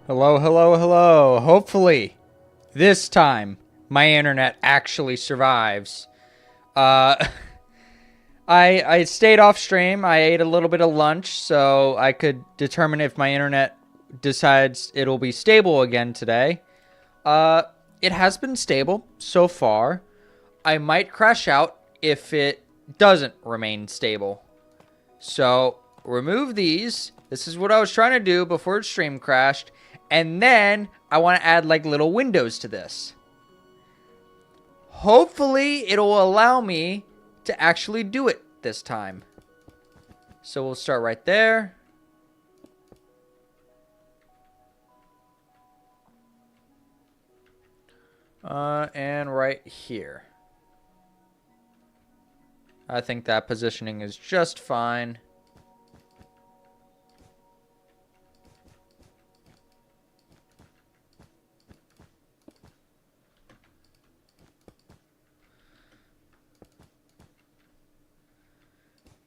Hello, hello, hello. Hopefully, this time, my internet actually survives. I stayed off stream. I ate a little bit of lunch so I could determine if my internet decides it'll be stable again today. It has been stable so far. I might crash out if it doesn't remain stable. So, remove these. This is what I was trying to do before stream crashed. And then I want to add like little windows to this. Hopefully it'll allow me to actually do it this time. So we'll start right there. And right here. I think that positioning is just fine.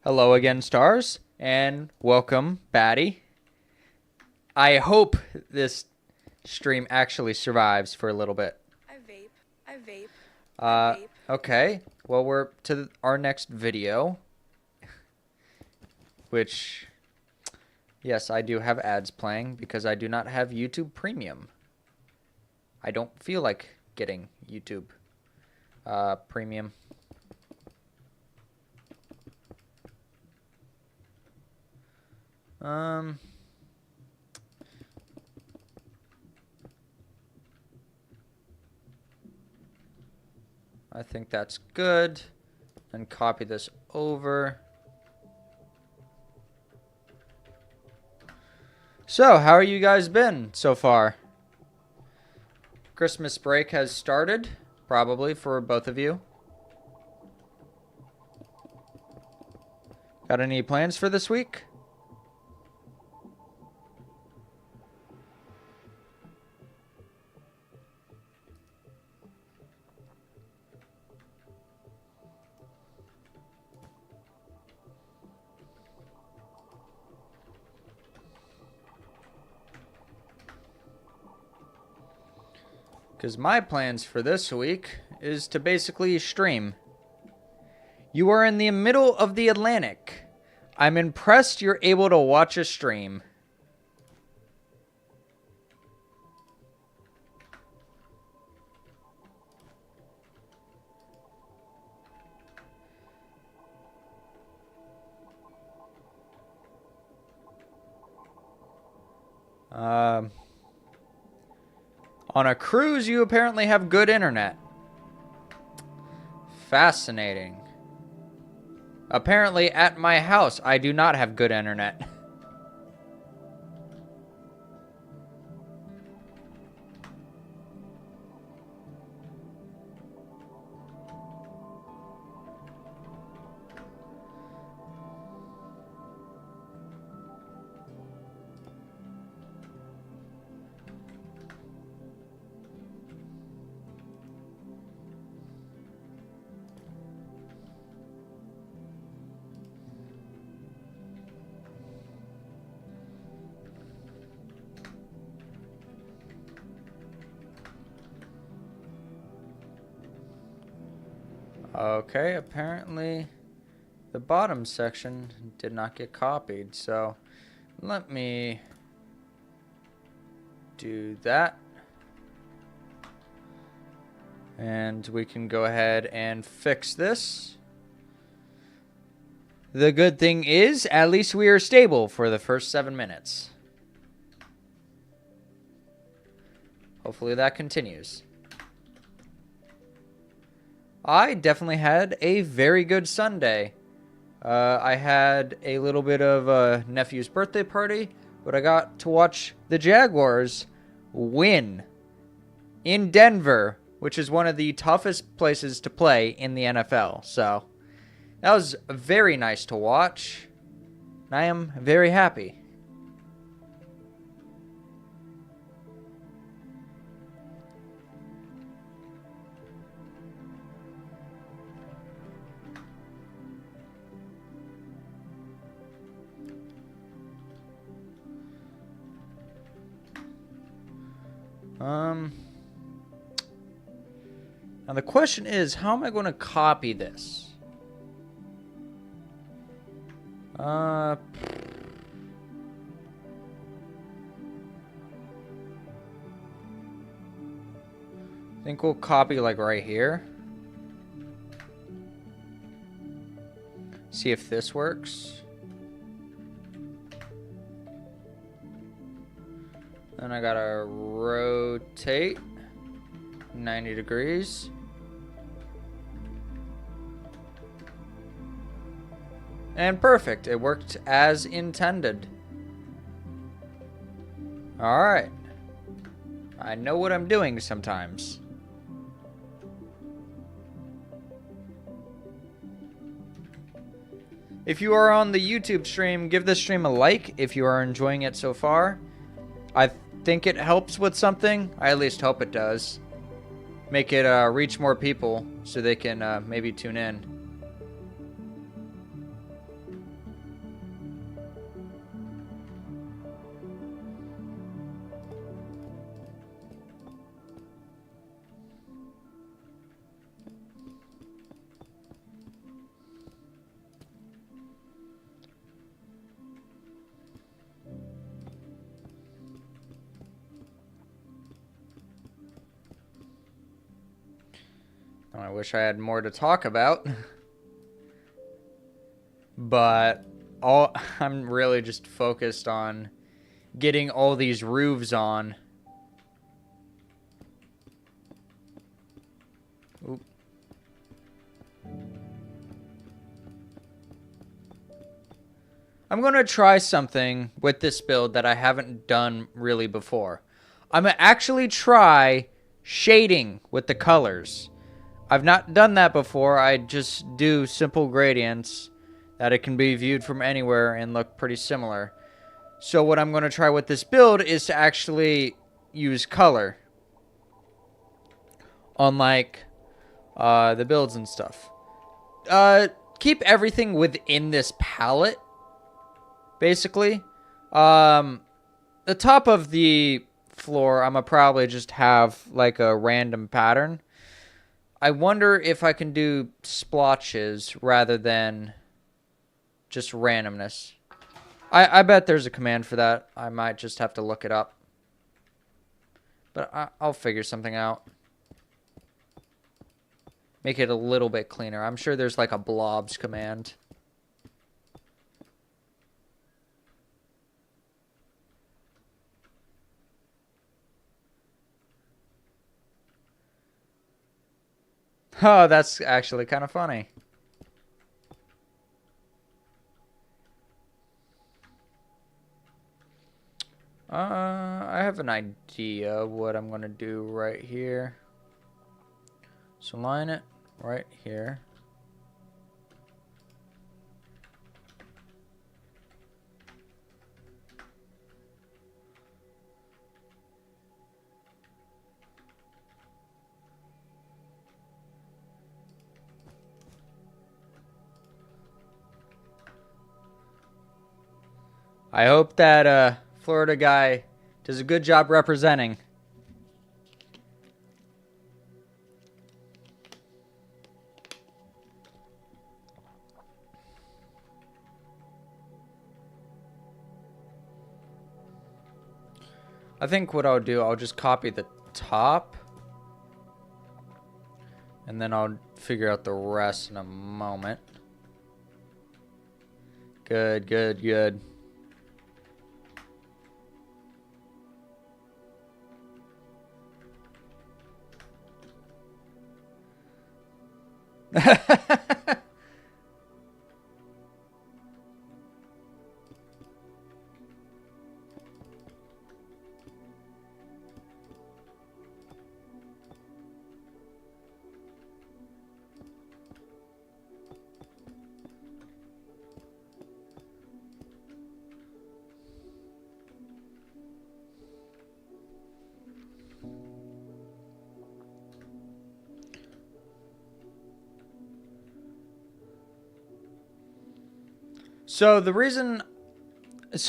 Hello again, stars, and welcome, Batty. I hope this stream actually survives for a little bit. I vape. Okay. Well, we're to our next video, which, yes, I do have ads playing because I do not have YouTube Premium. I don't feel like getting YouTube Premium. I think that's good. And copy this over. So, how are you guys been so far? Christmas break has started, probably for both of you. Got any plans for this week? Because my plans for this week is to basically stream. You are in the middle of the Atlantic. I'm impressed you're able to watch a stream. On a cruise, you apparently have good internet. Fascinating. Apparently, at my house, I do not have good internet. Okay, apparently the bottom section did not get copied, so let me do that. And we can go ahead and fix this. The good thing is, at least we are stable for the first 7 minutes. Hopefully that continues. I definitely had a very good Sunday. I had a little bit of a nephew's birthday party, but I got to watch the Jaguars win in Denver, which is one of the toughest places to play in the NFL. So that was very nice to watch. I am very happy. Now the question is, how am I going to copy this? I think we'll copy like right here. See if this works. Then I gotta rotate 90 degrees. And perfect. It worked as intended. Alright. I know what I'm doing sometimes. If you are on the YouTube stream, give this stream a like if you are enjoying it so far. I think it helps with something. I at least hope it does. Make it reach more people so they can maybe tune in. I wish I had more to talk about. But I'm really just focused on getting all these roofs on. Oop. I'm going to try something with this build that I haven't done really before. I'm going to actually try shading with the colors. I've not done that before. I just do simple gradients that it can be viewed from anywhere and look pretty similar. So what I'm going to try with this build is to actually use color. Unlike the builds and stuff. Keep everything within this palette. Basically. The top of the floor, I'm going to probably just have like a random pattern. I wonder if I can do splotches rather than just randomness. I bet there's a command for that. I might just have to look it up. But I'll figure something out. Make it a little bit cleaner. I'm sure there's like a blobs command. Oh, that's actually kind of funny. I have an idea of what I'm going to do right here. So line it right here. I hope that Florida guy does a good job representing. I think what I'll do, I'll just copy the top. And then I'll figure out the rest in a moment. Good, good, good. So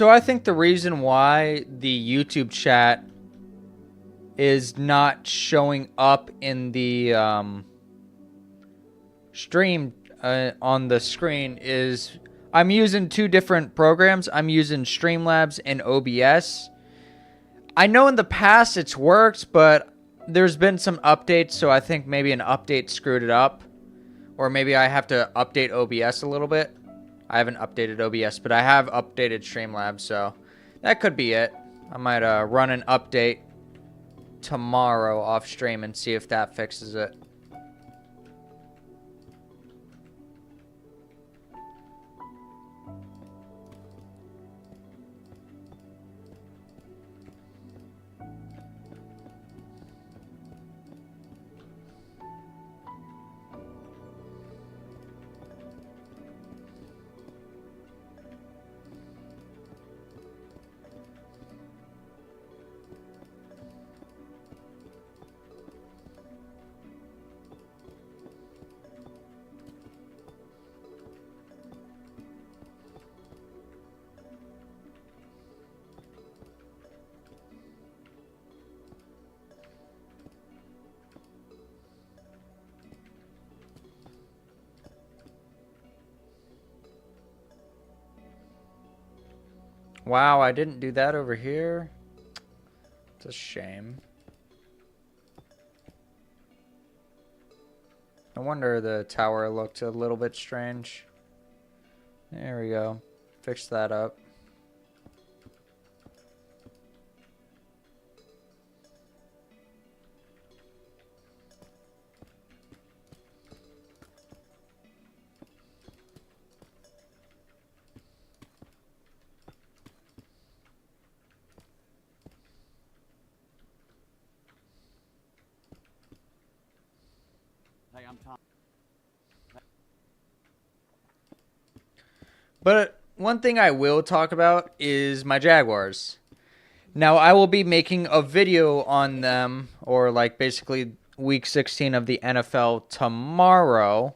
I think the reason why the YouTube chat is not showing up in the stream on the screen is I'm using two different programs. I'm using Streamlabs and OBS. I know in the past it's worked, but there's been some updates, so I think maybe an update screwed it up. Or maybe I have to update OBS a little bit. I haven't updated OBS, but I have updated Streamlabs, so that could be it. I might run an update tomorrow off stream and see if that fixes it. Wow, I didn't do that over here. It's a shame. No wonder the tower looked a little bit strange. There we go. Fix that up. But one thing I will talk about is my Jaguars. Now, I will be making a video on them, or like basically week 16 of the NFL tomorrow.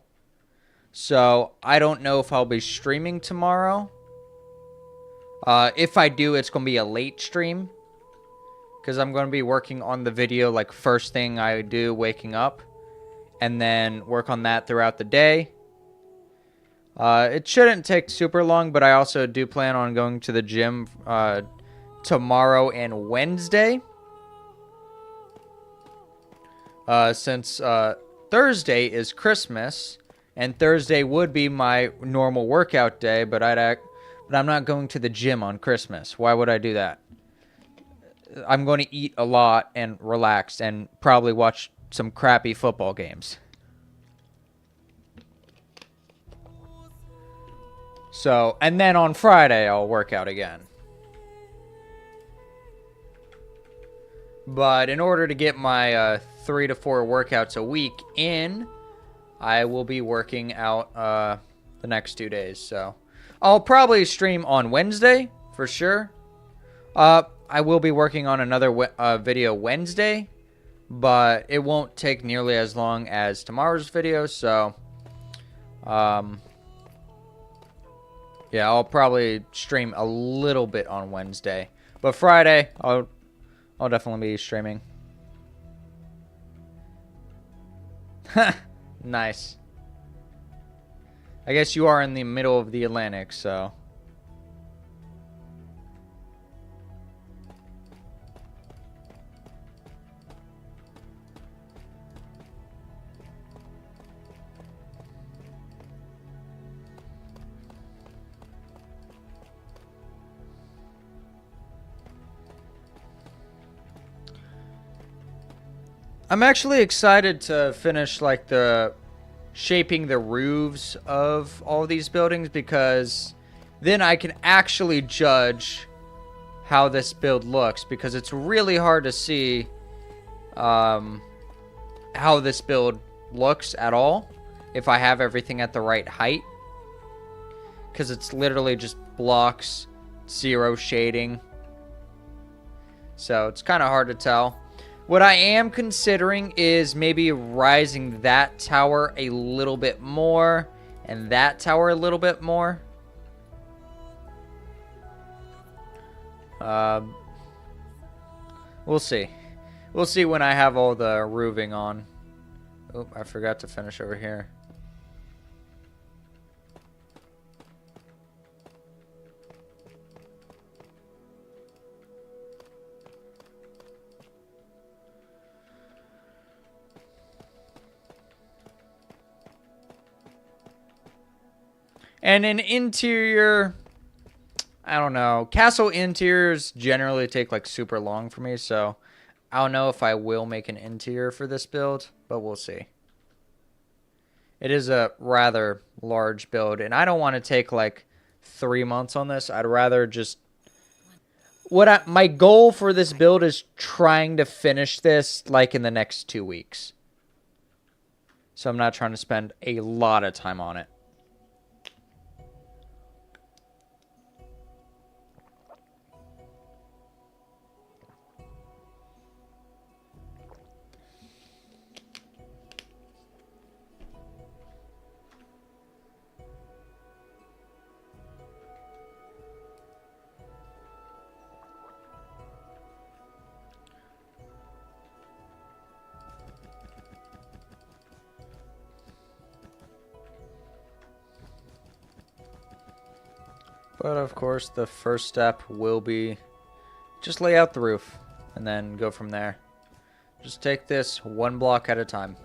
So I don't know if I'll be streaming tomorrow. If I do, it's going to be a late stream. Because I'm going to be working on the video like first thing I do waking up. And then work on that throughout the day. It shouldn't take super long, but I also do plan on going to the gym tomorrow and Wednesday. Since Thursday is Christmas, and Thursday would be my normal workout day, but I'm not going to the gym on Christmas. Why would I do that? I'm going to eat a lot and relax and probably watch some crappy football games. So, and then on Friday, I'll work out again. But in order to get my 3 to 4 workouts a week in, I will be working out the next 2 days. So I'll probably stream on Wednesday for sure. I will be working on another video Wednesday, but it won't take nearly as long as tomorrow's video. So yeah, I'll probably stream a little bit on Wednesday, but Friday I'll definitely be streaming. Nice. I guess you are in the middle of the Atlantic, so. I'm actually excited to finish like the shaping the roofs of all these buildings, because then I can actually judge how this build looks, because it's really hard to see how this build looks at all if I have everything at the right height, because it's literally just blocks, zero shading, so it's kind of hard to tell. What I am considering is maybe rising that tower a little bit more and that tower a little bit more. We'll see. We'll see when I have all the roofing on. Oh, I forgot to finish over here. And an interior, I don't know. Castle interiors generally take like super long for me, so I don't know if I will make an interior for this build, but we'll see. It is a rather large build, and I don't want to take like 3 months on this. I'd rather just... my goal for this build is trying to finish this like in the next 2 weeks. So I'm not trying to spend a lot of time on it. But of course, the first step will be just lay out the roof and then go from there. Just take this one block at a time.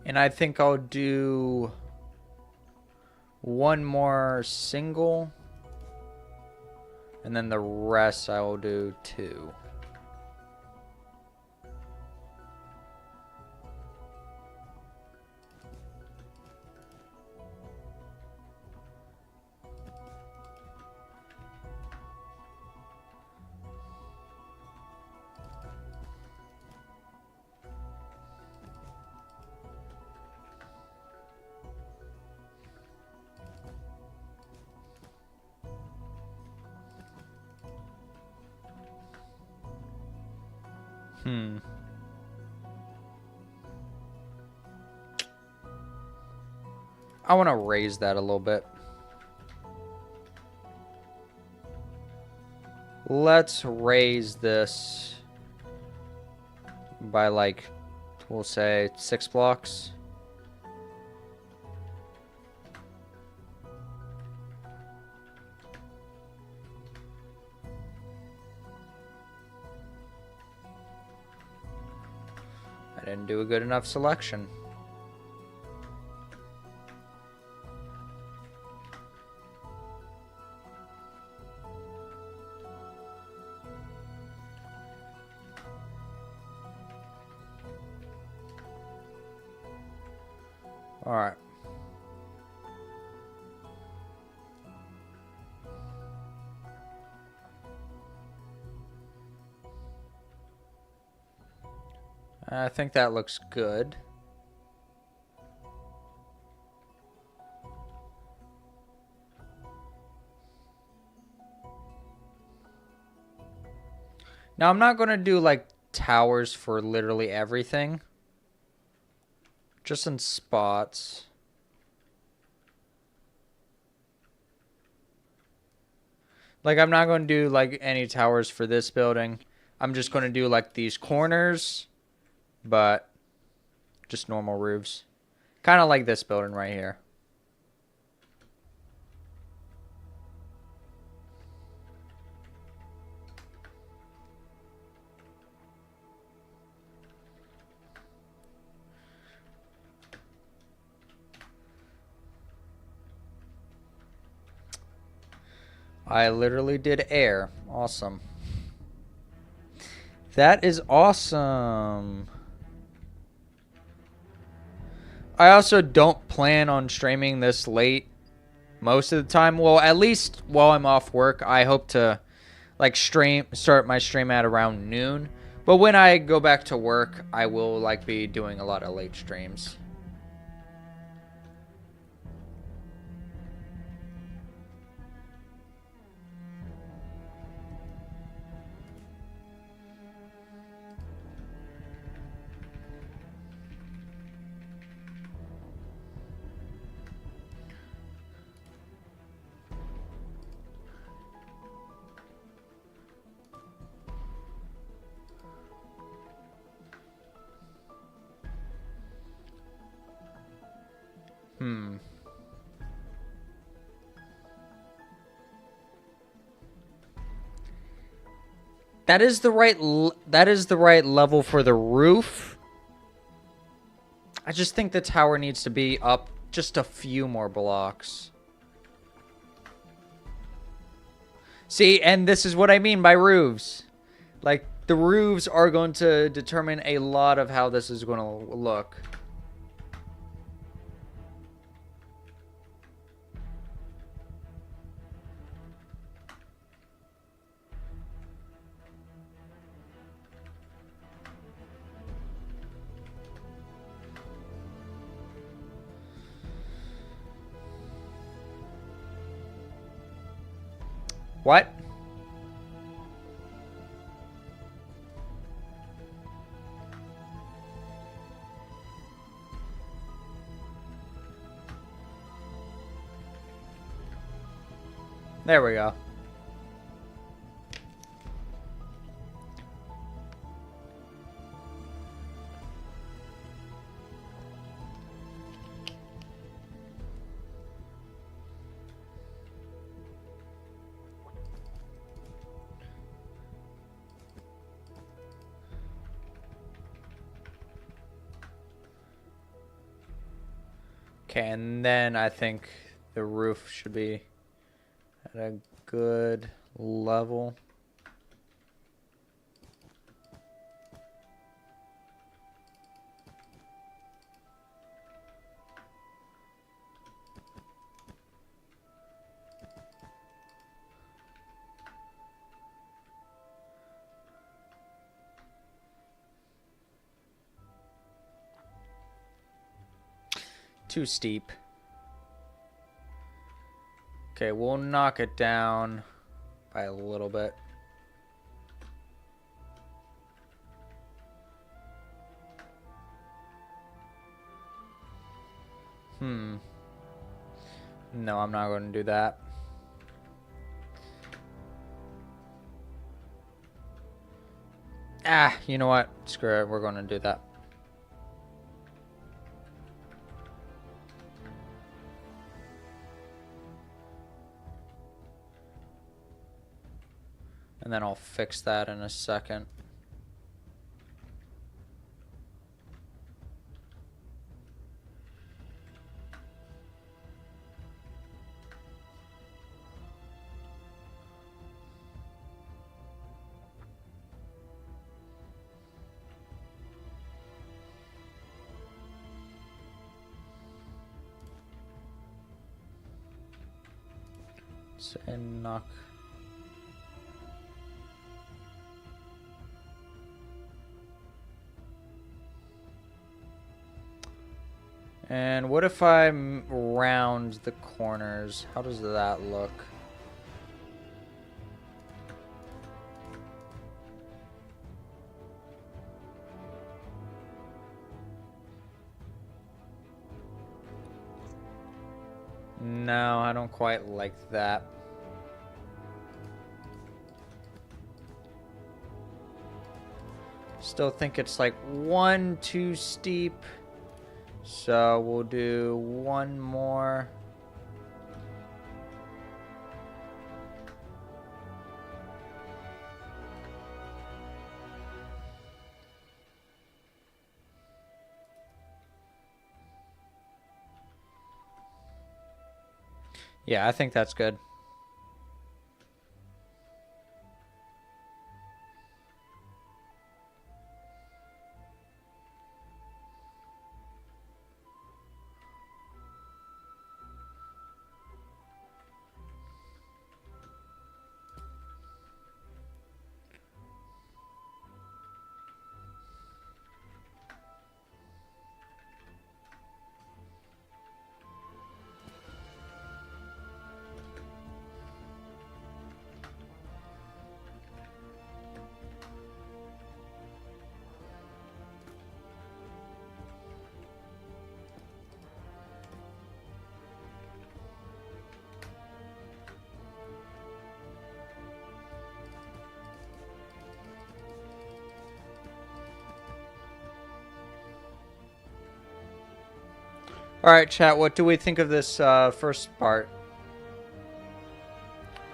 And I think I'll do one more single, and then the rest I will do 2. I want to raise that a little bit. Let's raise this by like, we'll say 6 blocks. I didn't do a good enough selection. All right. I think that looks good. Now, I'm not going to do like towers for literally everything. Just in spots. Like, I'm not going to do like any towers for this building. I'm just going to do like these corners, but just normal roofs. Kind of like this building right here. I literally did air. Awesome. That is awesome. I also don't plan on streaming this late most of the time. Well, at least while I'm off work, I hope to like start my stream at around noon. But when I go back to work, I will like be doing a lot of late streams. That is the right level for the roof. I just think the tower needs to be up just a few more blocks. See, and this is what I mean by roofs. Like, the roofs are going to determine a lot of how this is going to look. What? There we go. Okay, and then I think the roof should be at a good level. Too steep. Okay, we'll knock it down by a little bit. No, I'm not going to do that. Ah, you know what? Screw it. We're going to do that. And then I'll fix that in a second. And knock. And what if I round the corners? How does that look? No, I don't quite like that. Still think it's like one too steep. So we'll do one more. Yeah, I think that's good. All right, chat, what do we think of this first part?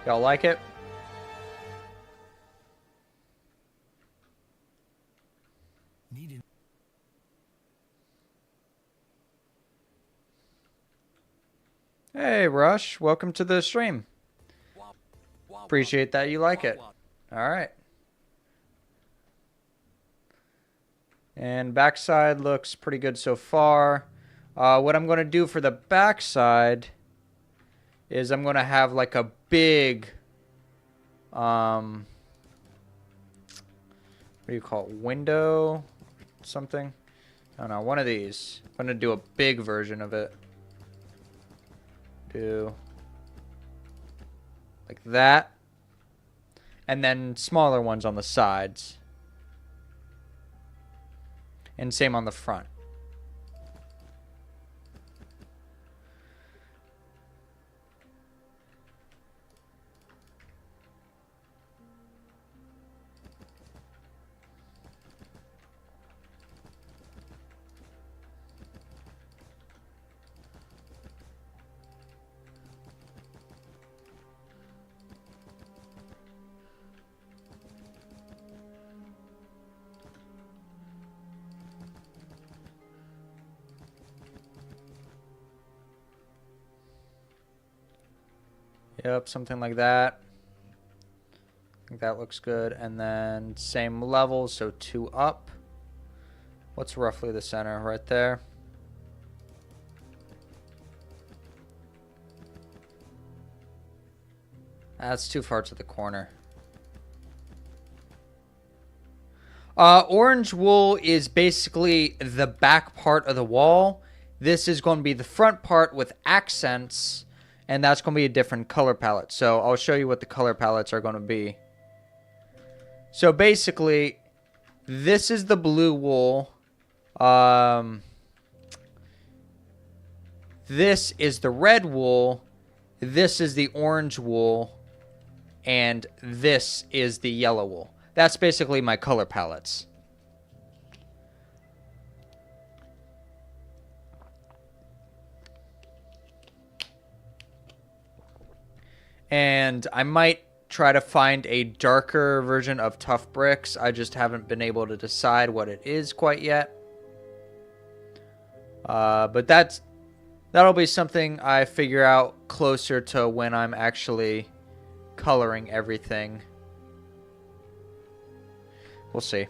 Y'all like it? Hey, Rush, welcome to the stream. Appreciate that you like it. All right. And backside looks pretty good so far. What I'm going to do for the backside is I'm going to have like a big, what do you call it, window, something? I don't know, one of these. I'm going to do a big version of it. Do like that. And then smaller ones on the sides. And same on the front. Yep, something like that. I think that looks good. And then same level, so 2 up. What's roughly the center? Right there. That's too far to the corner. Orange wool is basically the back part of the wall. This is going to be the front part with accents, and that's going to be a different color palette. So I'll show you what the color palettes are going to be. So basically, this is the blue wool. This is the red wool. this is the orange wool, and this is the yellow wool. That's basically my color palettes. And I might try to find a darker version of Tough Bricks. I just haven't been able to decide what it is quite yet. But that'll be something I figure out closer to when I'm actually coloring everything. We'll see.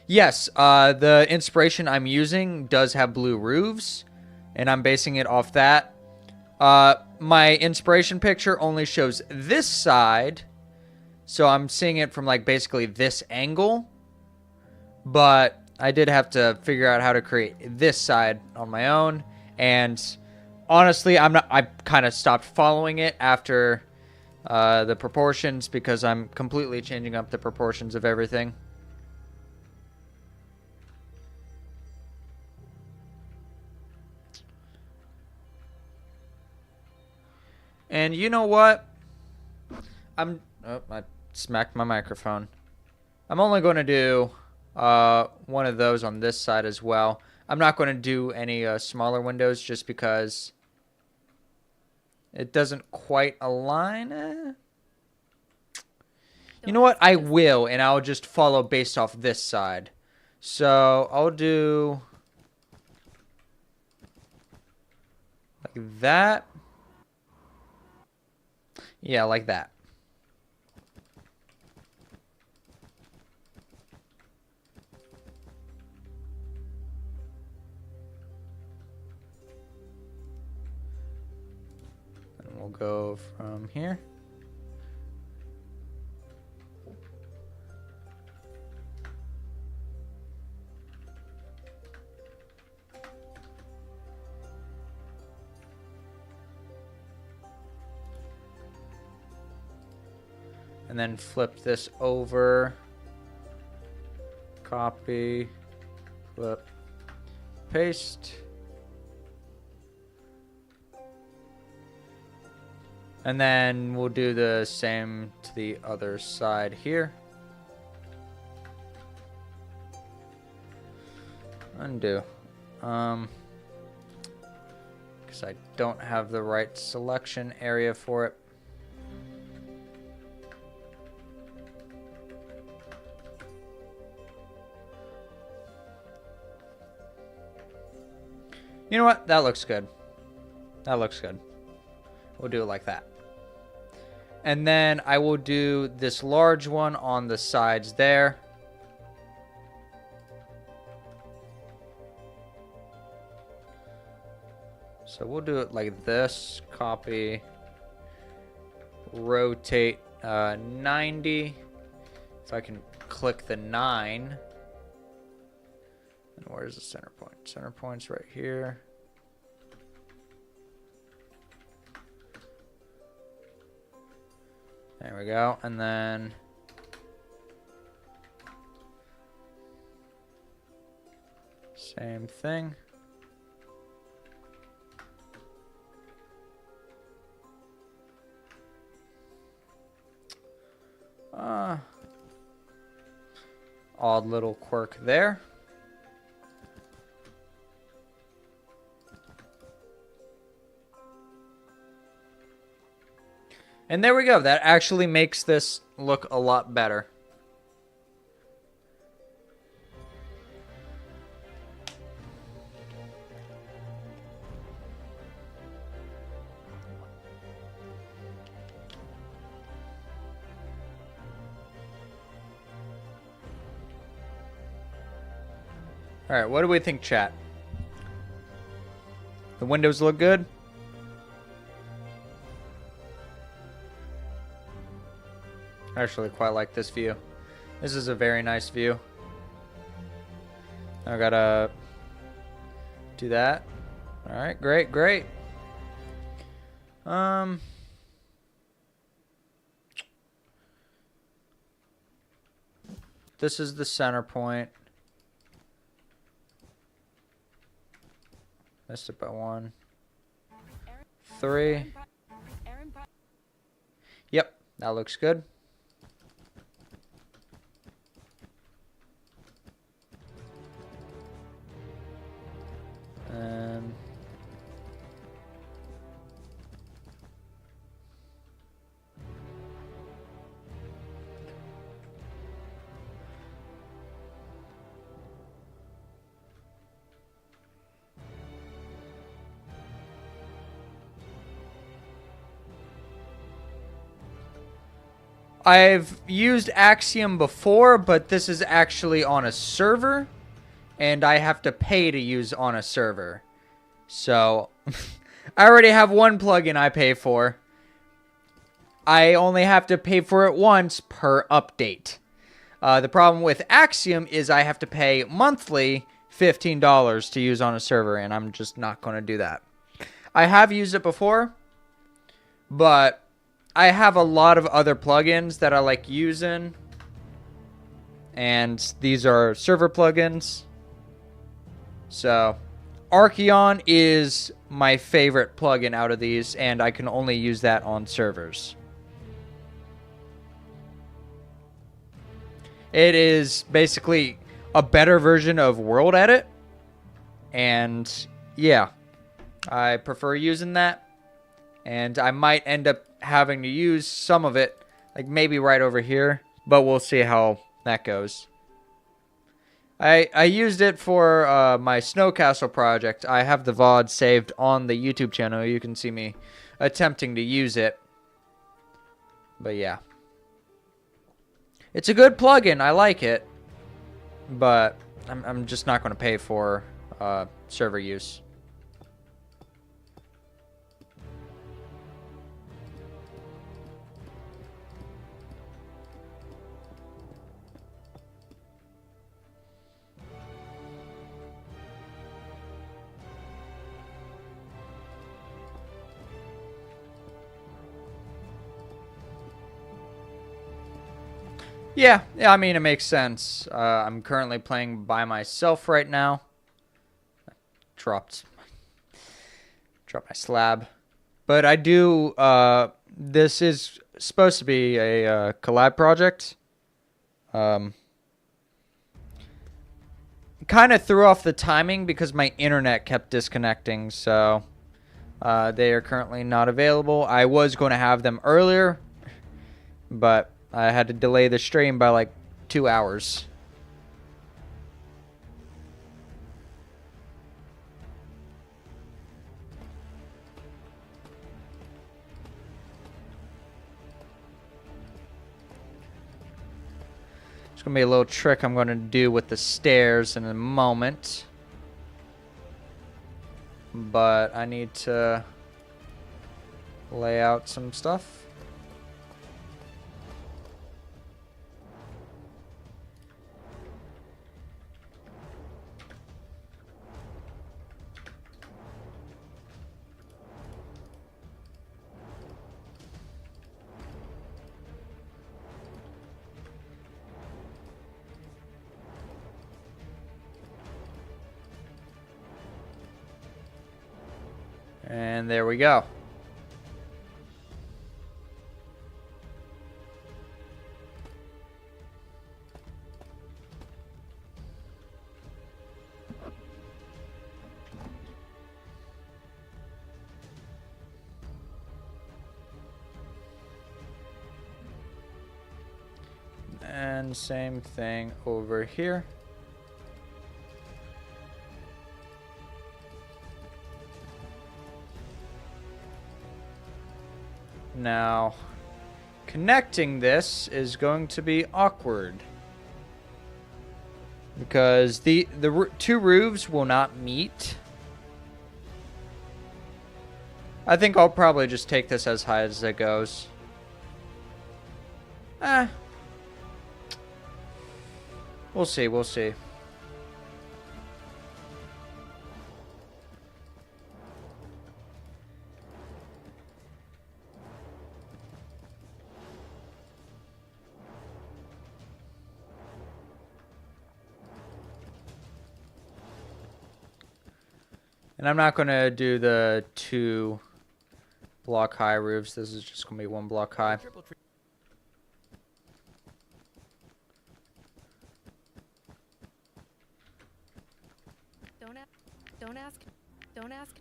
Yes, the inspiration I'm using does have blue roofs, and I'm basing it off that. My inspiration picture only shows this side, so I'm seeing it from like basically this angle. But I did have to figure out how to create this side on my own, and honestly, I kind of stopped following it after the proportions because I'm completely changing up the proportions of everything. And you know what? I smacked my microphone. I'm only going to do one of those on this side as well. I'm not going to do any smaller windows just because it doesn't quite align. You know what? I will, and I'll just follow based off this side. So I'll do like that. Yeah, like that. And we'll go from here. And then flip this over, copy, flip, paste. And then we'll do the same to the other side here. Undo. Because I don't have the right selection area for it. You know what? That looks good. That looks good. We'll do it like that. And then I will do this large one on the sides there. So we'll do it like this. Copy. Rotate 90. If I can click the 9. And where's the center point? Center point's right here. There we go. And then same thing. Odd little quirk there. And there we go. That actually makes this look a lot better. All right, what do we think, chat? The windows look good? I actually quite like this view. This is a very nice view. I gotta do that. All right, great, great. This is the center point. Missed it by 1. 3. Yep, that looks good. I've used Axiom before, but this is actually on a server, and I have to pay to use on a server. So, I already have one plugin I pay for. I only have to pay for it once per update. The problem with Axiom is I have to pay monthly $15 to use on a server, and I'm just not going to do that. I have used it before, but I have a lot of other plugins that I like using, and these are server plugins. So, Archeon is my favorite plugin out of these, and I can only use that on servers. It is basically a better version of World Edit, and yeah, I prefer using that. And I might end up having to use some of it, like maybe right over here, but we'll see how that goes. I used it for my Snow Castle project. I have the VOD saved on the YouTube channel. You can see me attempting to use it. But yeah. It's a good plugin. I like it. But I'm just not going to pay for server use. Yeah, I mean, it makes sense. I'm currently playing by myself right now. Dropped my slab. But I do, this is supposed to be a collab project. Kind of threw off the timing because my internet kept disconnecting, so they are currently not available. I was going to have them earlier, but I had to delay the stream by like 2 hours. It's going to be a little trick I'm going to do with the stairs in a moment. But I need to lay out some stuff. And there we go. And same thing over here. Now, connecting this is going to be awkward because the two roofs will not meet. I think I'll probably just take this as high as it goes. We'll see, we'll see. And And I'm not going to do the 2 block high roofs. This is just going to be 1 block high. Don't ask. Don't ask.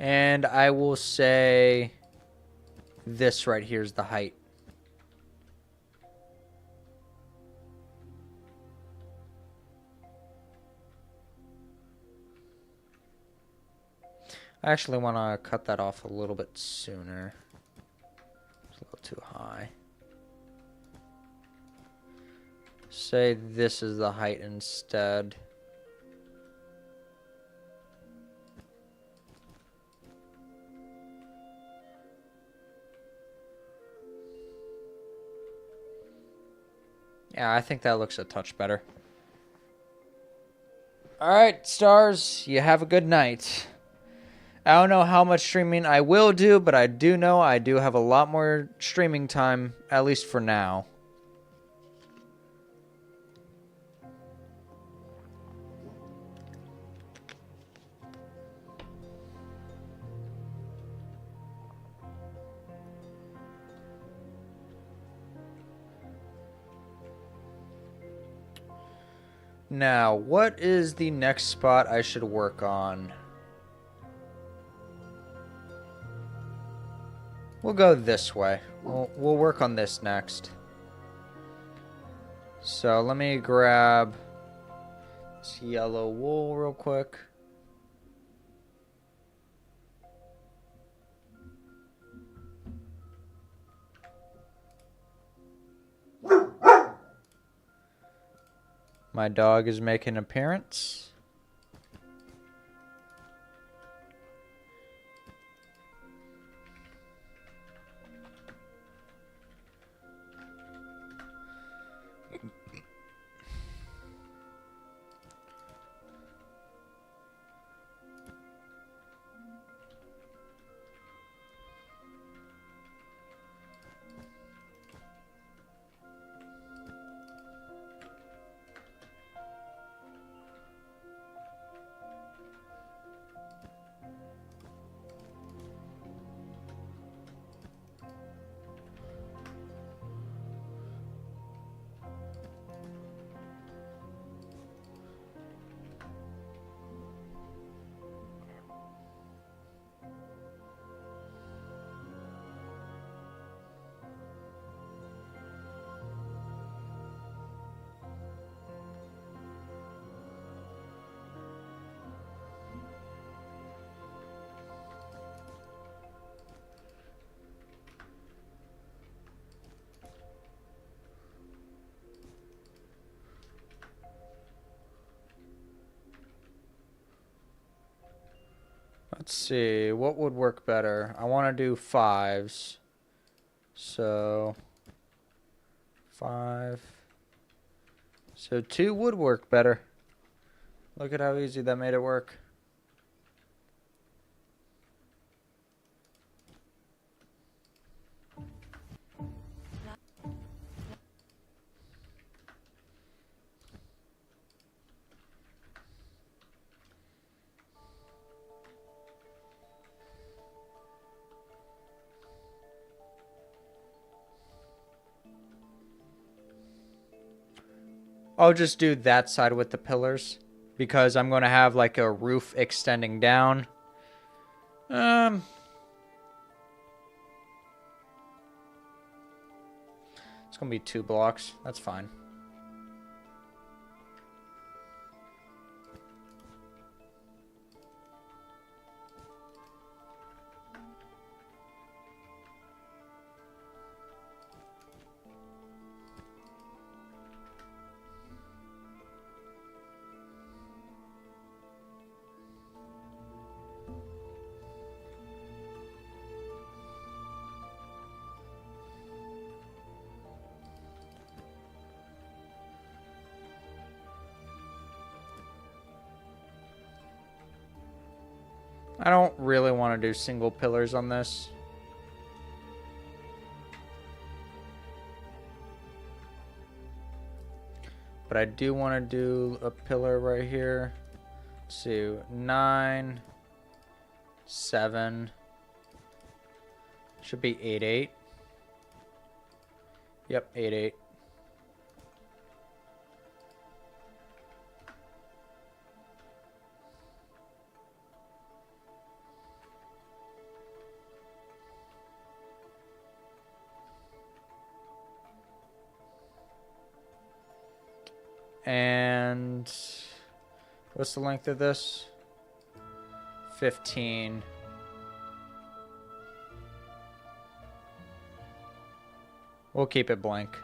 And I will say this right here is the height. I actually want to cut that off a little bit sooner. It's a little too high. Say this is the height instead. Yeah, I think that looks a touch better. Alright, stars, you have a good night. I don't know how much streaming I will do, but I do know I do have a lot more streaming time, at least for now. Now, what is the next spot I should work on? We'll go this way. We'll work on this next. So let me grab this yellow wool real quick. My dog is making an appearance. Let's see, what would work better? I want to do 5s. So 5. So 2 would work better. Look at how easy that made it work. I'll just do that side with the pillars because I'm going to have like a roof extending down. It's going to be 2 blocks. That's fine. I don't really want to do single pillars on this. But I do want to do a pillar right here. Let's see, 9, 7. Should be 8, 8. Yep, 8, 8. And what's the length of this? 15. We'll keep it blank.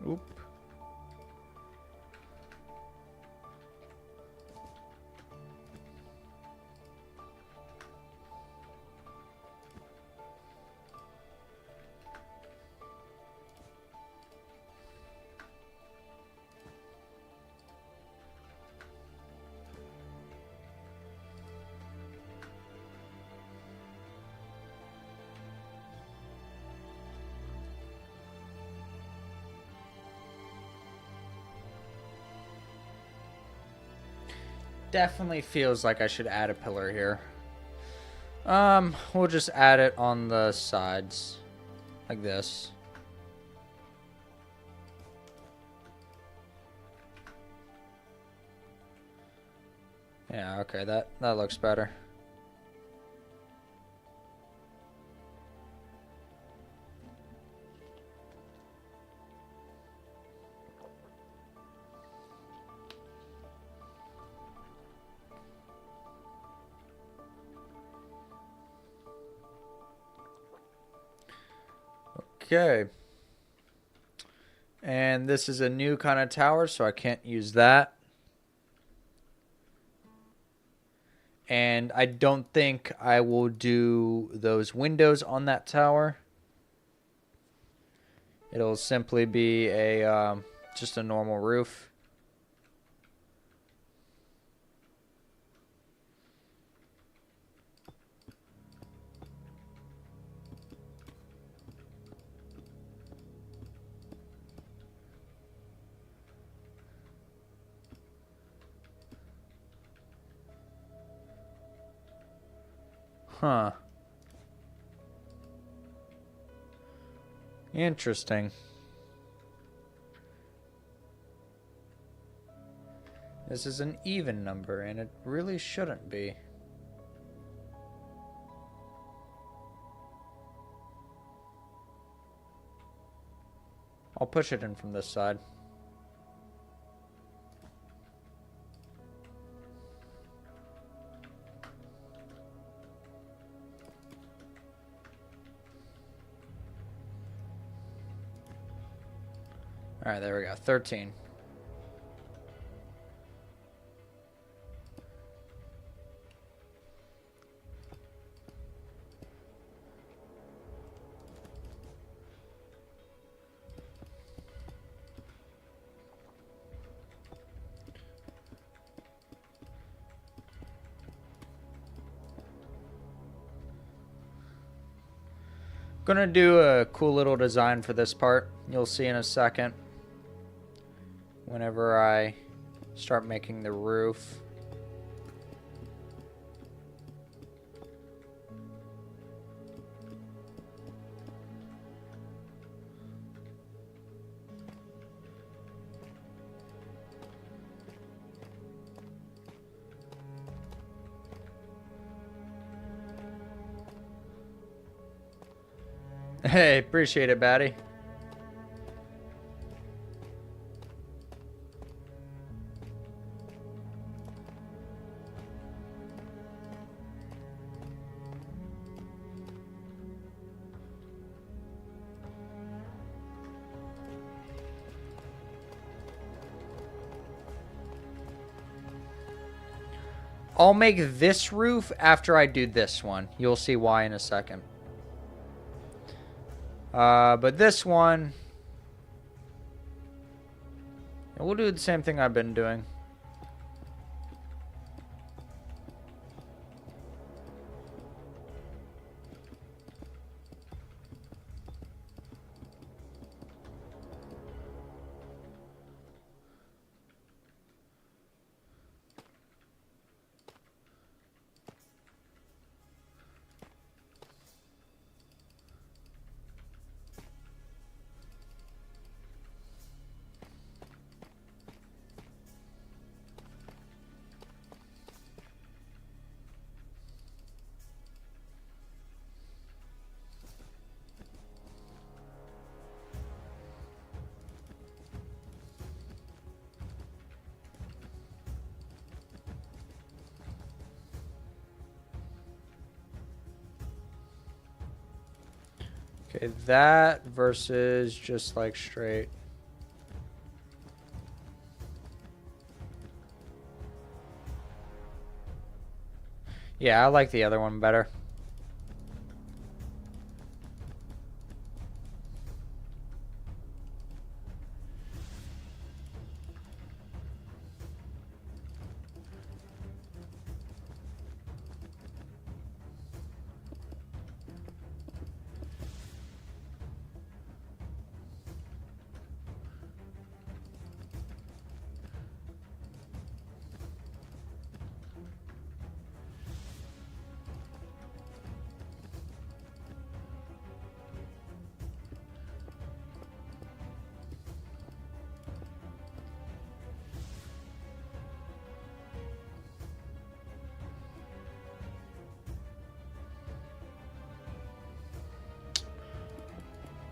Oop. Definitely feels like I should add a pillar here. We'll just add it on the sides, like this. Yeah, okay, that looks better. Okay. And this is a new kind of tower, so I can't use that. And I don't think I will do those windows on that tower. It'll simply be a just a normal roof. Huh. Interesting. This is an even number, and it really shouldn't be. I'll push it in from this side. All right, there we go. 13. Gonna do a cool little design for this part. You'll see in a second. Whenever I start making the roof. Hey, appreciate it, Batty. I'll make this roof after I do this one. You'll see why in a second. But this one, we'll do the same thing I've been doing. Okay, that versus just like straight. Yeah, I like the other one better.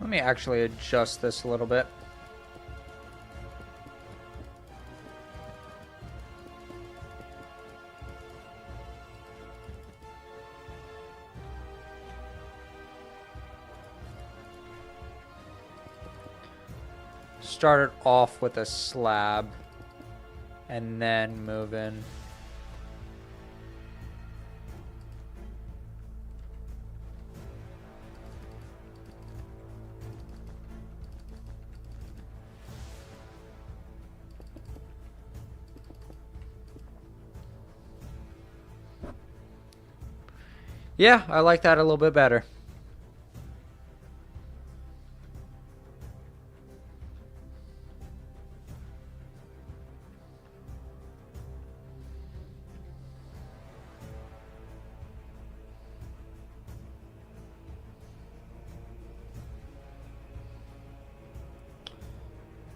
Let me actually adjust this a little bit. Start it off with a slab and then move in. Yeah, I like that a little bit better.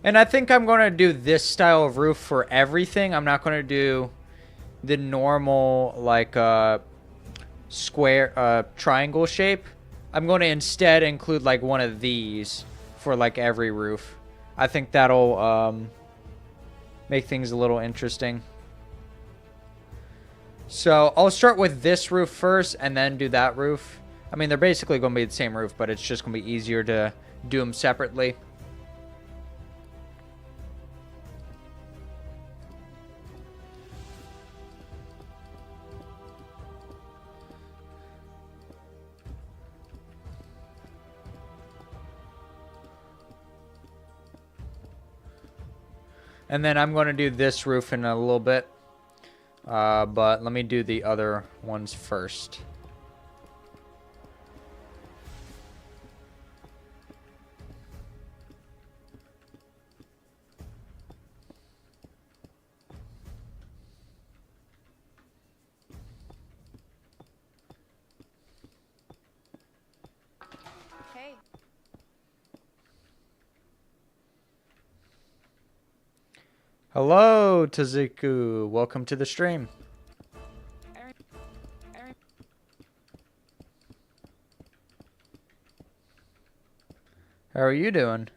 And I think I'm going to do this style of roof for everything. I'm not going to do the normal, like, square, triangle shape. I'm going to instead include, like, one of these for, like, every roof. I think that'll, make things a little interesting. So I'll start with this roof first and then do that roof. I mean, they're basically going to be the same roof, but it's just going to be easier to do them separately. And then I'm going to do this roof in a little bit. But let me do the other ones first. Hey. Hello, Tazuku. Welcome to the stream. How are you doing?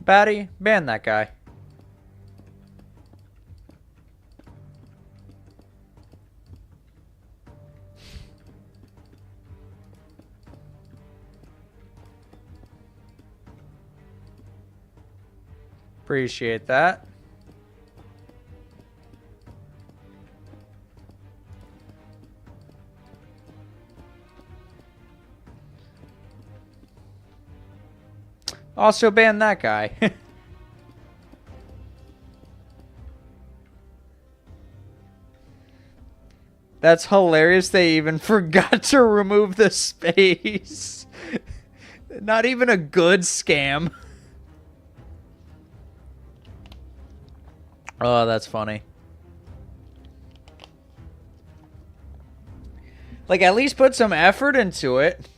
Batty, ban that guy. Appreciate that. Also ban that guy. That's hilarious. They even forgot to remove the space. Not even a good scam. Oh, that's funny. Like, at least put some effort into it.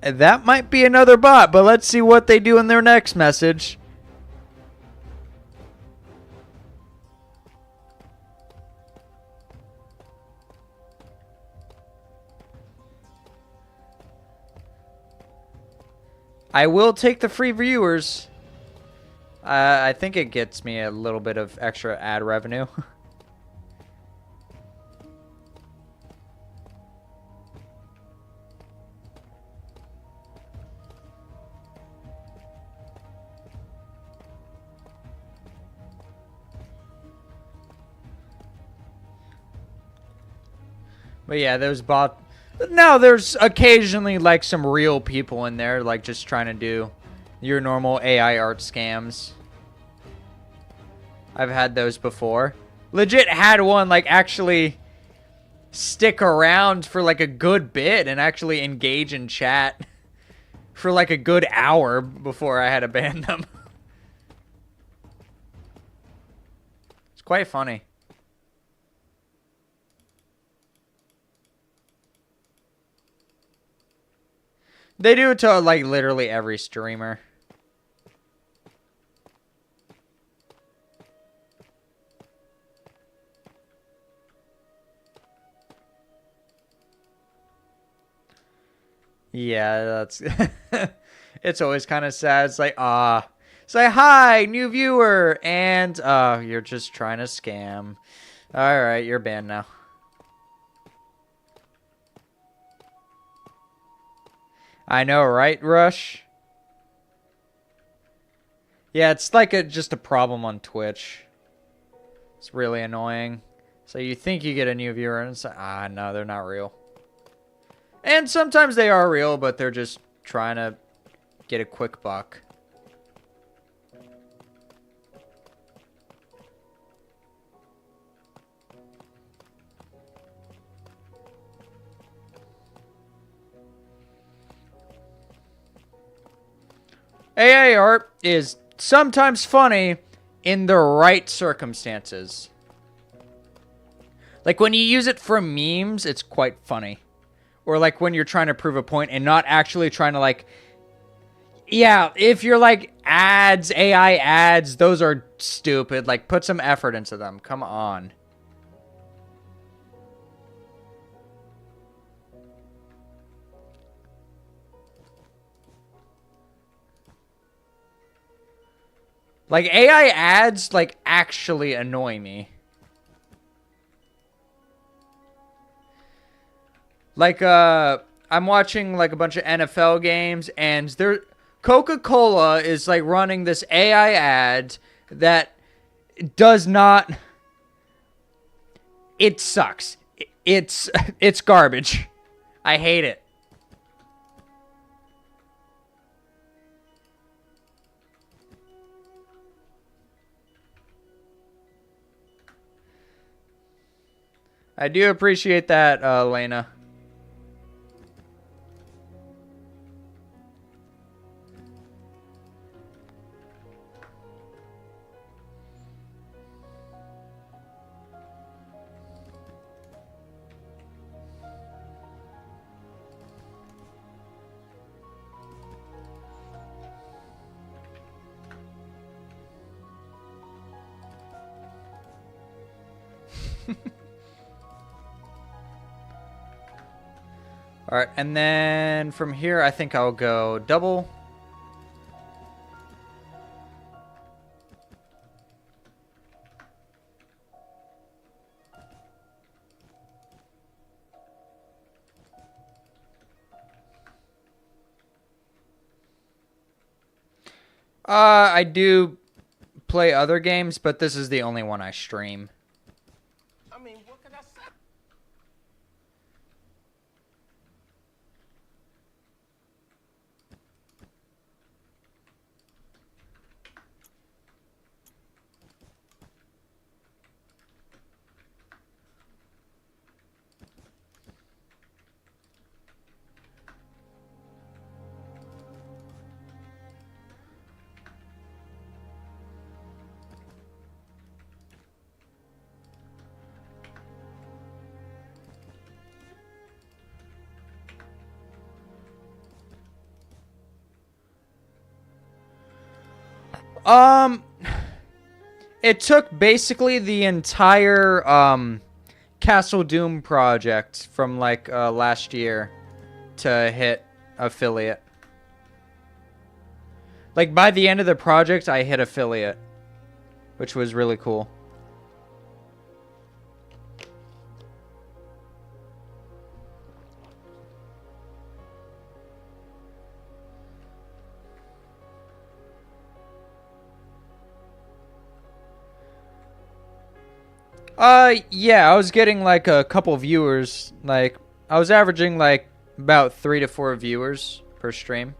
And that might be another bot, but let's see what they do in their next message. I will take the free viewers. I think it gets me a little bit of extra ad revenue. But yeah, those bot. Now there's occasionally like some real people in there, like just trying to do your normal AI art scams. I've had those before. Legit had one like actually stick around for like a good bit and actually engage in chat for like a good hour before I had to ban them. It's quite funny. They do it to like literally every streamer. Yeah, that's it's always kind of sad. It's like, say hi, new viewer, and you're just trying to scam. All right, you're banned now. I know, right, Rush? Yeah, it's like just a problem on Twitch. It's really annoying. So you think you get a new viewer, and it's like, no, they're not real. And sometimes they are real, but they're just trying to get a quick buck. AI art is sometimes funny in the right circumstances. Like when you use it for memes, it's quite funny. Or like when you're trying to prove a point and not actually trying to like... Yeah, if you're like ads, AI ads, those are stupid. Like put some effort into them. Come on. Like AI ads like actually annoy me. Like I'm watching like a bunch of NFL games and Coca-Cola is like running this AI ad that does not... It sucks. It's garbage. I hate it. I do appreciate that, Lena. Alright, and then from here, I think I'll go double. I do play other games, but this is the only one I stream. I mean, what can I say? It took basically the entire Castle Doom project from like last year to hit affiliate. Like by the end of the project, I hit affiliate, which was really cool. Yeah, I was getting like a couple viewers. Like, I was averaging like about 3 to 4 viewers per stream.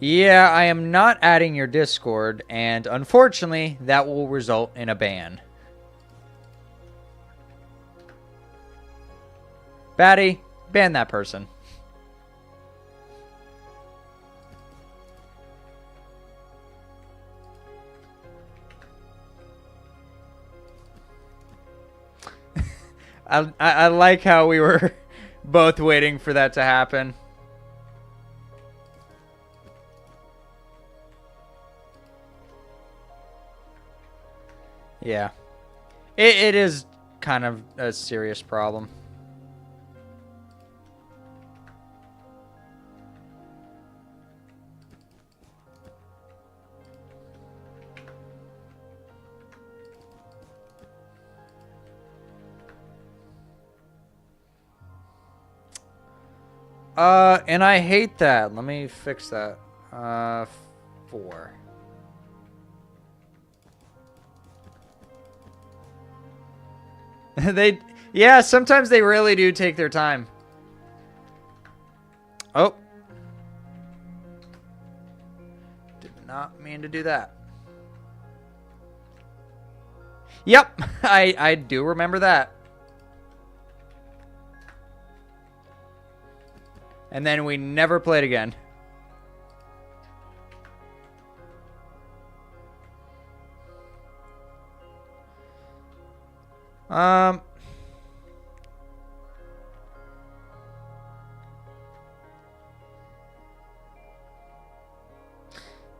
Yeah, I am not adding your Discord, and unfortunately, that will result in a ban. Batty, ban that person. I like how we were both waiting for that to happen. Yeah. It is kind of a serious problem. And I hate that. Let me fix that. 4. Yeah, sometimes they really do take their time. Oh. Did not mean to do that. Yep, I do remember that. And then we never played again.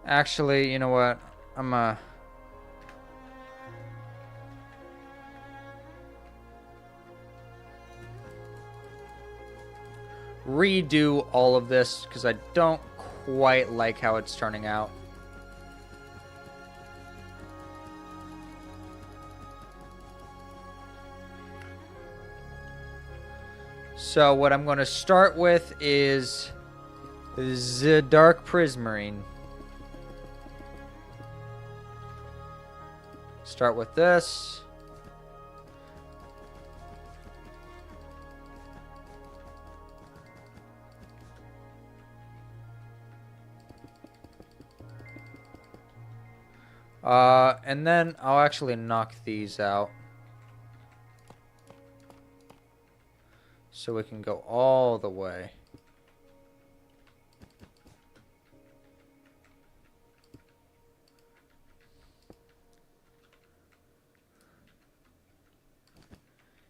Actually, you know what? I'm redo all of this because I don't quite like how it's turning out. So what I'm going to start with is the Dark Prismarine. Start with this. And then I'll actually knock these out. So we can go all the way.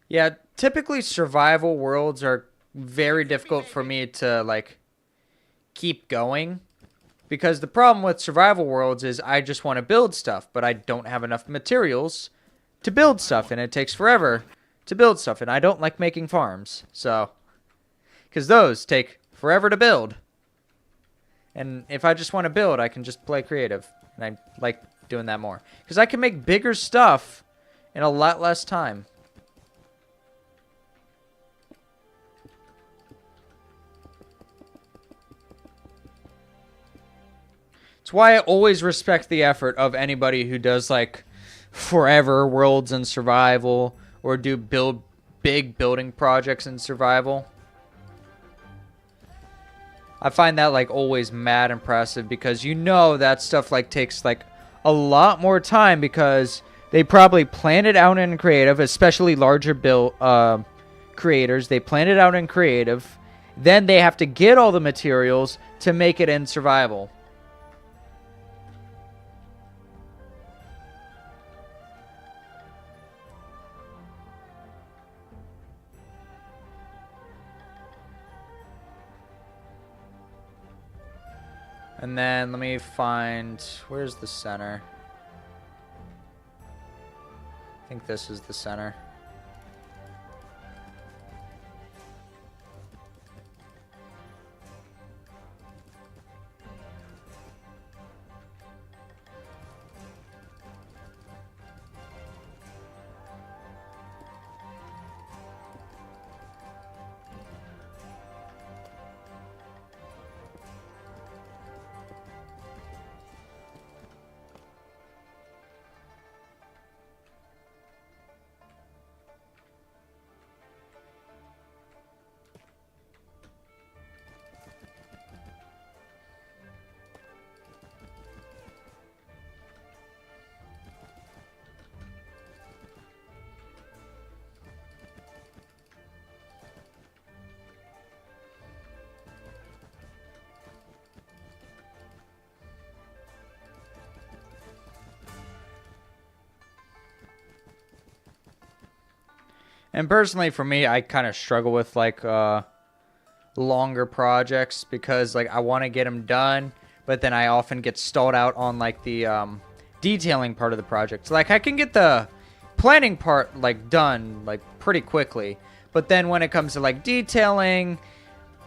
Yeah, typically survival worlds are very difficult for me to, like, keep going. Because the problem with survival worlds is I just want to build stuff, but I don't have enough materials to build stuff, and it takes forever to build stuff, and I don't like making farms. So, because those take forever to build. And if I just want to build, I can just play creative, and I like doing that more. Because I can make bigger stuff in a lot less time. It's why I always respect the effort of anybody who does like forever worlds in survival or do big building projects in survival. I find that like always mad impressive because you know that stuff like takes like a lot more time because they probably plan it out in creative, especially larger build creators. They plan it out in creative, then they have to get all the materials to make it in survival. And then let me find, where's the center? I think this is the center. And personally, for me, I kind of struggle with like longer projects because like I want to get them done, but then I often get stalled out on like the detailing part of the project. So, like I can get the planning part like done like pretty quickly, but then when it comes to like detailing,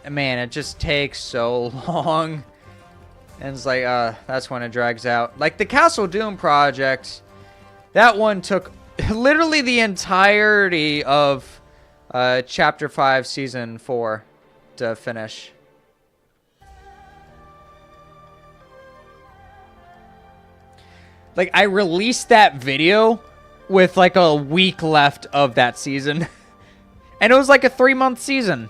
man, it just takes so long. And it's like that's when it drags out. Like the Castle Doom project, that one took literally the entirety of Chapter 5, Season 4 to finish. Like, I released that video with, like, a week left of that season. And it was, like, a 3-month season.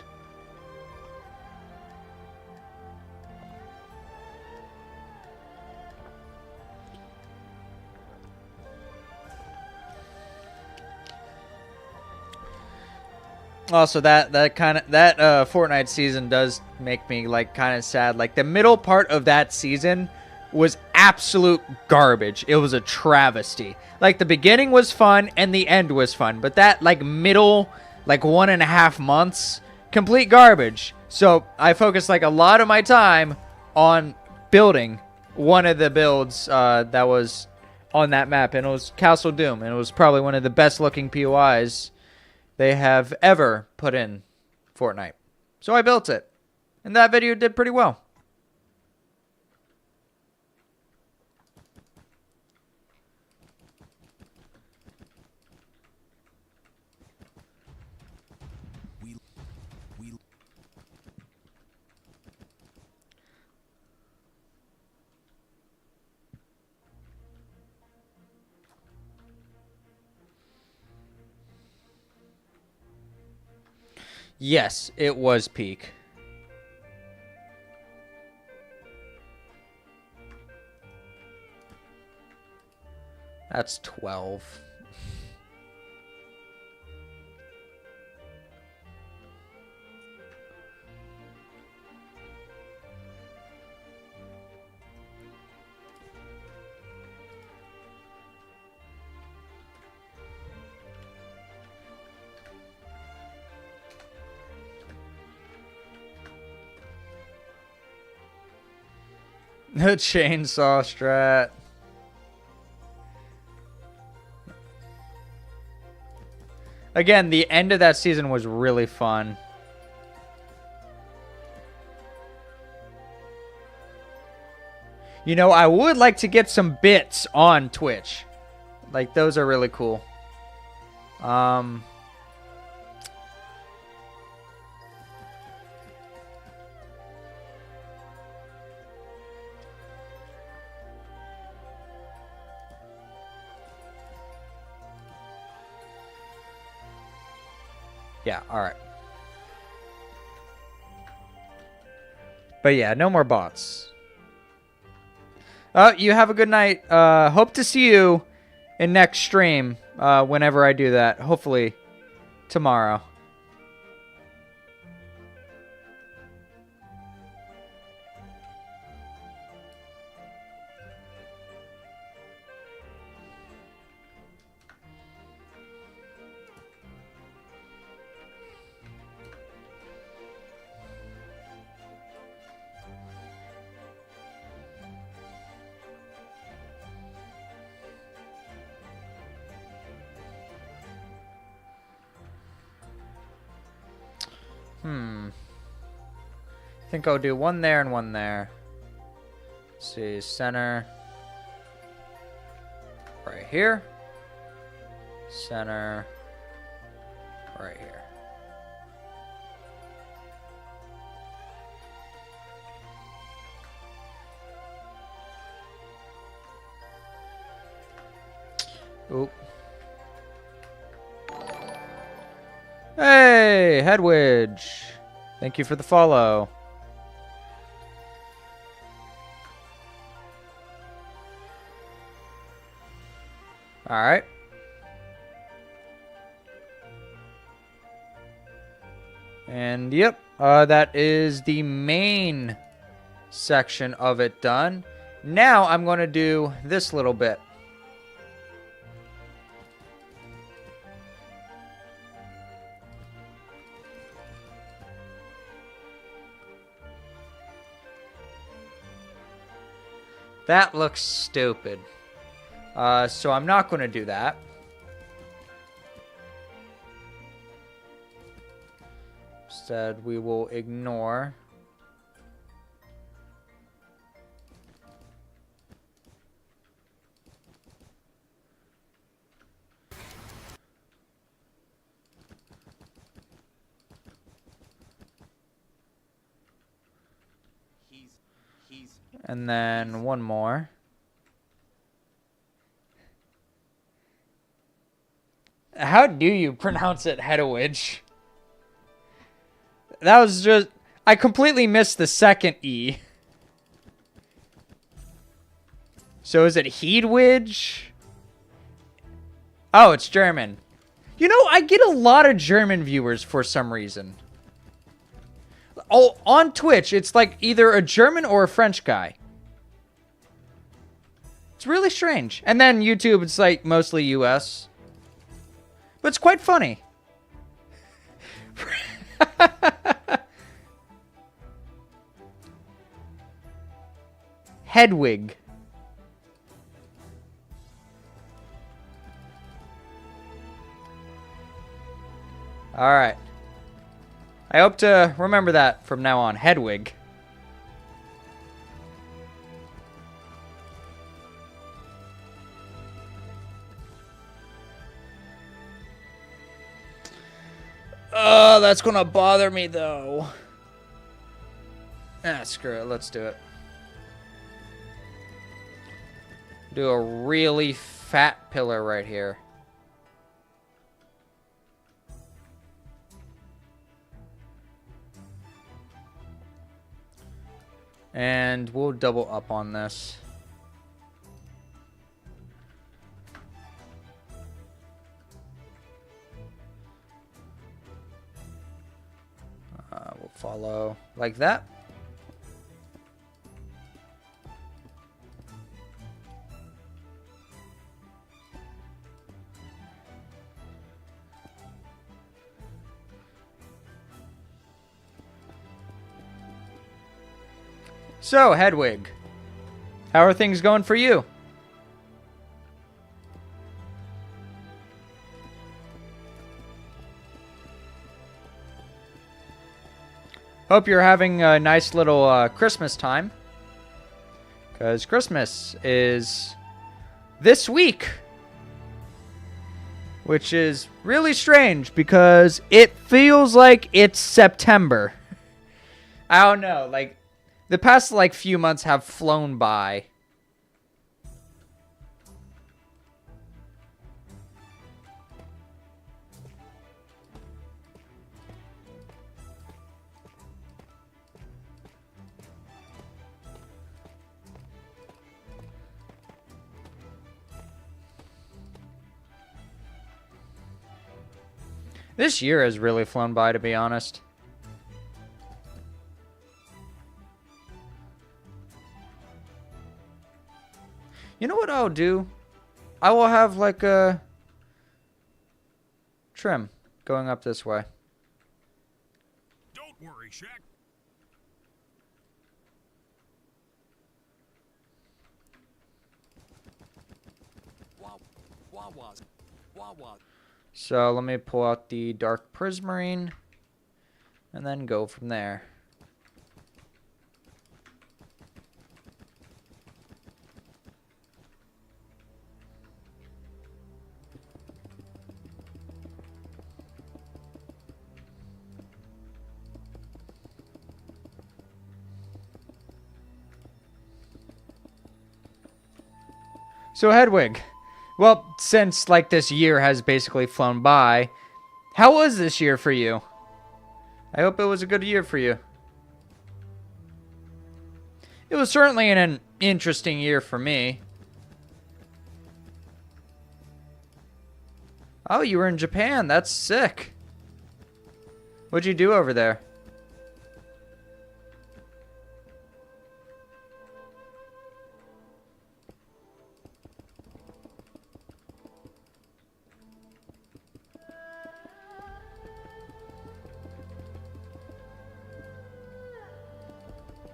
Also, that Fortnite season does make me like kind of sad. Like the middle part of that season was absolute garbage. It was a travesty. Like the beginning was fun and the end was fun, but that like middle, like 1.5 months, complete garbage. So I focused like a lot of my time on building one of the builds that was on that map, and it was Castle Doom, and it was probably one of the best looking POIs they have ever put in Fortnite. So I built it. And that video did pretty well. Yes, it was peak. That's 12. The chainsaw strat. Again, the end of that season was really fun. You know, I would like to get some bits on Twitch. Like, those are really cool. Yeah, alright. But yeah, no more bots. You have a good night. Hope to see you in next stream whenever I do that. Hopefully tomorrow. I think I'll do one there and one there. Let's see, center. Right here. Center. Right here. Oop. Hey, Hedwidge. Thank you for the follow. All right. And yep, that is the main section of it done. Now I'm going to do this little bit. That looks stupid. So I'm not going to do that. Instead, we will ignore. And then one more. How do you pronounce it, Hedwidge? That was just... I completely missed the second E. So is it Hedwidge? Oh, it's German. You know, I get a lot of German viewers for some reason. Oh, on Twitch, it's like either a German or a French guy. It's really strange. And then YouTube, it's like mostly US. But it's quite funny. Hedwig. All right. I hope to remember that from now on. Hedwig. Oh, that's gonna bother me though. Ah, screw it. Let's do it. Do a really fat pillar right here. And we'll double up on this. We'll follow like that. So, Hedwig, How are things going for you? Hope you're having a nice little Christmas time. Because Christmas is this week. Which is really strange because it feels like it's September. I don't know. Like, the past, like, few months have flown by. This year has really flown by, to be honest. You know what I'll do? I will have like a trim going up this way. Don't worry, Shaq. So let me pull out the dark prismarine and then go from there. So Hedwig, well, since like this year has basically flown by, how was this year for you? I hope it was a good year for you. It was certainly an interesting year for me. Oh, you were in Japan. That's sick. What'd you do over there?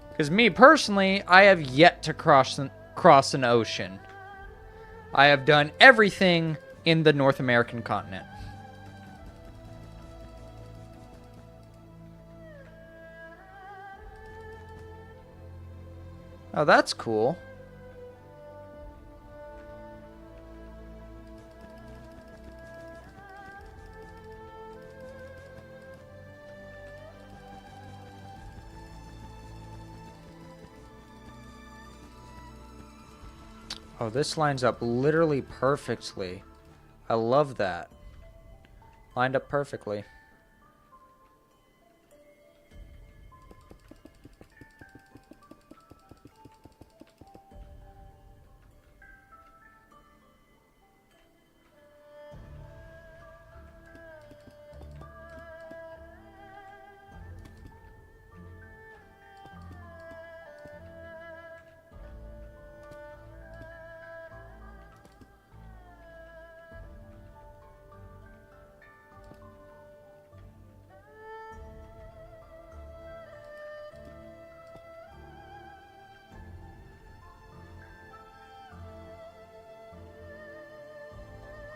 Because me personally, I have yet to cross an ocean. I have done everything in the North American continent. Oh, that's cool. Oh, this lines up literally perfectly. I love that. Lined up perfectly.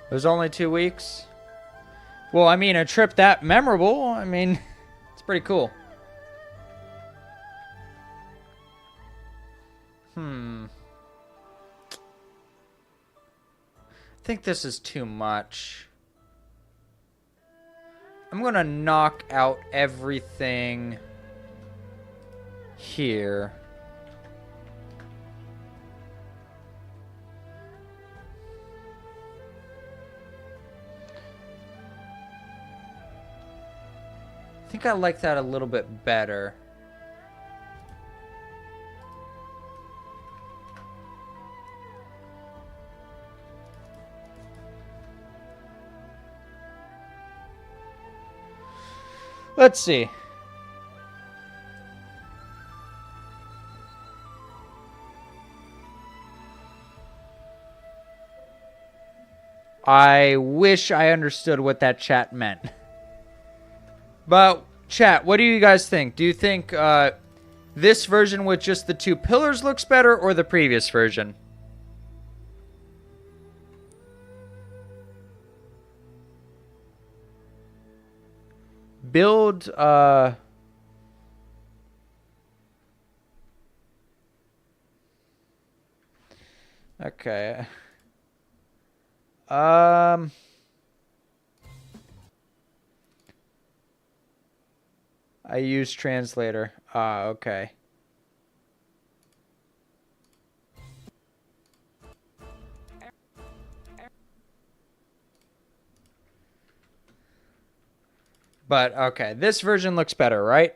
It was only 2 weeks. Well, I mean, a trip that memorable, I mean, it's pretty cool. I think this is too much. I'm gonna knock out everything here. I think I like that a little bit better. Let's see. I wish I understood what that chat meant. But, chat, what do you guys think? Do you think this version with just the 2 pillars looks better, or the previous version? Build, okay. I use translator. Okay. But, okay, this version looks better, right?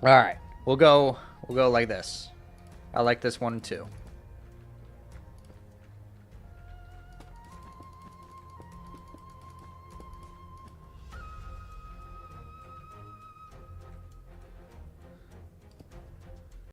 All right, we'll go like this. I like this one too.